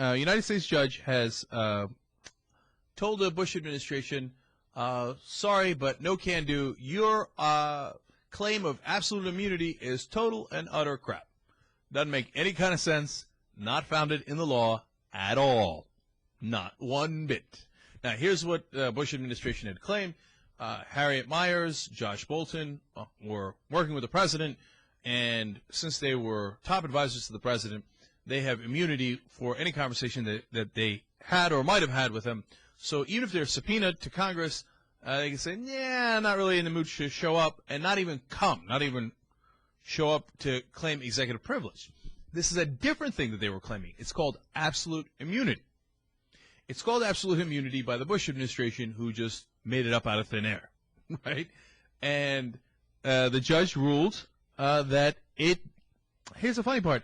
United States judge has told the Bush administration, sorry, but no can do. Your claim of absolute immunity is total and utter crap. Doesn't make any kind of sense. Not founded in the law at all. Not one bit. Now, here's what the Bush administration had claimed. Harriet Miers, Josh Bolten were working with the president, and since they were top advisors to the president, they have immunity for any conversation that they had or might have had with him. So even if they're subpoenaed to Congress, they can say, yeah, not really in the mood to show up, and not even show up to claim executive privilege. This is a different thing that they were claiming. It's called absolute immunity. It's called absolute immunity by the Bush administration, who just made it up out of thin air, right? And the judge ruled that here's the funny part,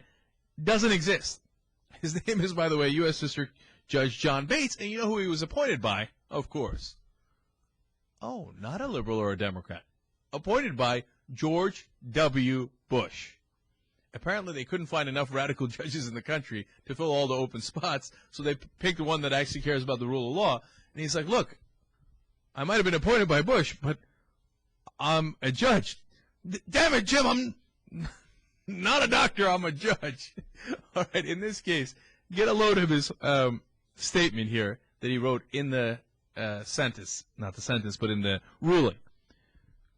doesn't exist. His name is, by the way, U.S. District Judge John Bates, and you know who he was appointed by? Of course. Oh, not a liberal or a Democrat. Appointed by George W. Bush. Apparently, they couldn't find enough radical judges in the country to fill all the open spots, so they picked the one that actually cares about the rule of law. And he's like, look, I might have been appointed by Bush, but I'm a judge. Damn it, Jim, I'm not a doctor, I'm a judge. All right, in this case, get a load of his statement here that he wrote in the sentence, not the sentence, but in the ruling.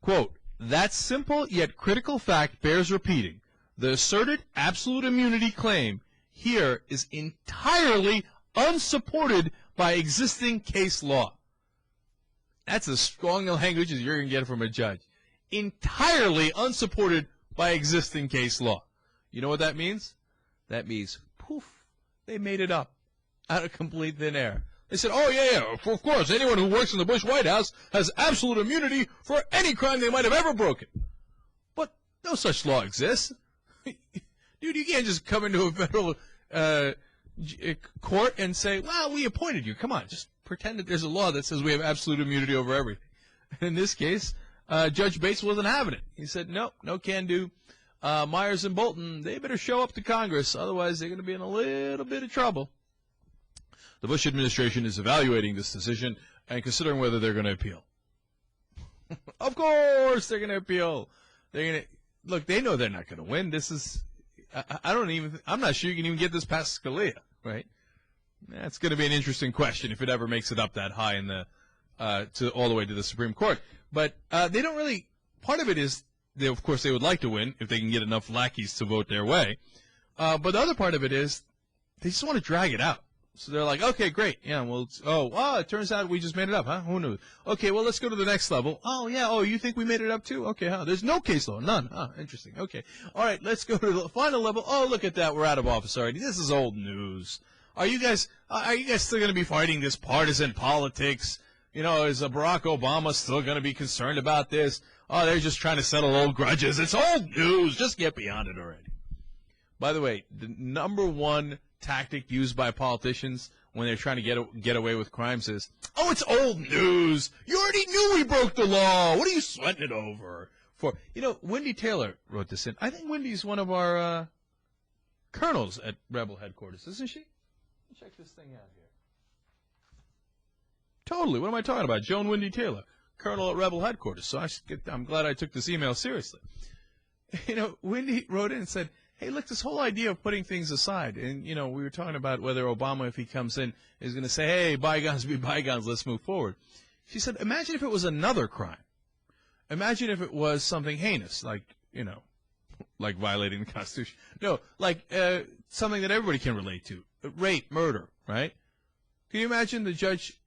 Quote, that simple yet critical fact bears repeating. The asserted absolute immunity claim here is entirely unsupported by existing case law. That's as strong a language as you're going to get from a judge. Entirely unsupported by existing case law. You know what that means? That means, poof, they made it up out of complete thin air. They said, oh, yeah, of course, anyone who works in the Bush White House has absolute immunity for any crime they might have ever broken. But no such law exists. Dude, you can't just come into a federal court and say, well, we appointed you. Come on, just pretend that there's a law that says we have absolute immunity over everything. In this case, Judge Bates wasn't having it. He said, no can do. Myers and Bolton, they better show up to Congress. Otherwise, they're going to be in a little bit of trouble. The Bush administration is evaluating this decision and considering whether they're going to appeal. Of course they're going to appeal. They're going to look. They know they're not going to win. This is. I'm not sure you can even get this past Scalia, right? That's going to be an interesting question if it ever makes it up that high in the to all the way to the Supreme Court. But they don't really. Part of it is, of course, they would like to win if they can get enough lackeys to vote their way. But the other part of it is they just want to drag it out. So they're like, okay, great. Yeah, well, it turns out we just made it up, huh? Who knew? Okay, well, let's go to the next level. Oh, yeah, you think we made it up too? Okay, huh? There's no case law, none. Huh, interesting. Okay. All right, let's go to the final level. Oh, look at that. We're out of office already. This is old news. Are you guys still going to be fighting this partisan politics? You know, is Barack Obama still going to be concerned about this? Oh, they're just trying to settle old grudges. It's old news. Just get beyond it already. By the way, the number one tactic used by politicians when they're trying to get away with crimes is, oh, it's old news. You already knew we broke the law. What are you sweating it over for? You know, Wendy Taylor wrote this in. I think Wendy's one of our colonels at Rebel headquarters, isn't she? Check this thing out here. Totally. What am I talking about? Joan Wendy Taylor, colonel at Rebel headquarters. So I'm glad I took this email seriously. You know, Wendy wrote in and said, hey, look, this whole idea of putting things aside, and, you know, we were talking about whether Obama, if he comes in, is going to say, hey, bygones be bygones, let's move forward. She said, imagine if it was another crime. Imagine if it was something heinous, like, you know, like violating the Constitution. No, like something that everybody can relate to. Rape, murder, right? Can you imagine the judge,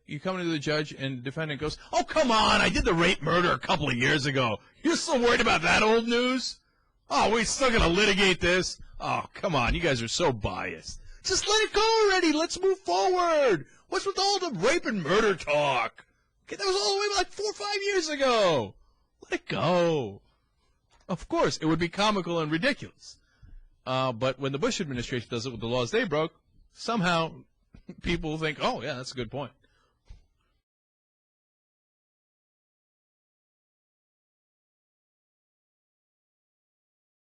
you come into the judge and the defendant goes, oh, come on, I did the rape murder a couple of years ago. You're still worried about that old news? Oh, we're still going to litigate this? Oh, come on. You guys are so biased. Just let it go already. Let's move forward. What's with all the rape and murder talk? Okay, that was all the way like 4 or 5 years ago. Let it go. Of course, it would be comical and ridiculous. But when the Bush administration does it with the laws they broke, somehow people think, oh, yeah, that's a good point.